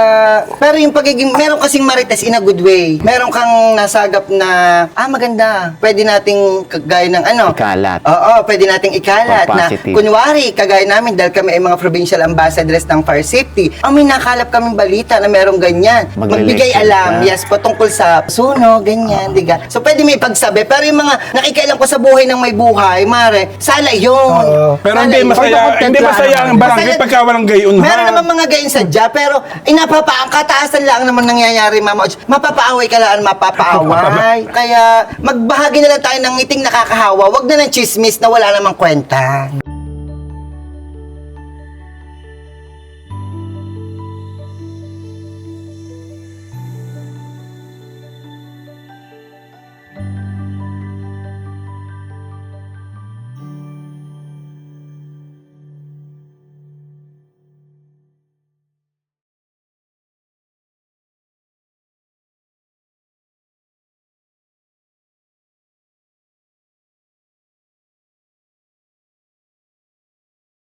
Speaker 4: pero yung pagiging, meron kasing marites in a good way. Meron kang nasagap na, maganda, pwede nating kagaya ng
Speaker 2: Ikalat.
Speaker 4: Oo, pwede nating ikalat
Speaker 2: Or
Speaker 4: na,
Speaker 2: positive.
Speaker 4: kunwari, kagaya namin, dahil kami ay mga provincial ambassadors ng fire safety, may nakalap kaming balita na merong ganyan. Magbigay
Speaker 2: Magle-lecture
Speaker 4: alam,
Speaker 2: ka.
Speaker 4: yes, patungkol sa suno, ganyan, diga. So, pwede may pagsabi, pero yung mga nakikialam ko sa buhay ng may buhay, mare, sala yun.
Speaker 3: Pero
Speaker 4: Sala
Speaker 3: hindi
Speaker 4: yun.
Speaker 3: hindi masaya ang barangay
Speaker 4: Masaya-
Speaker 3: pagka walang gayon, ha?
Speaker 4: Meron naman mga gayon sa dya, pero ang kataasan lang naman nangyayari, Mama Odds. Mapapaaway ka lang, mapapaaway. Kaya magbahagi na lang tayo ng ngiting nakakahawa. Wag na ng chismis na wala namang kwenta.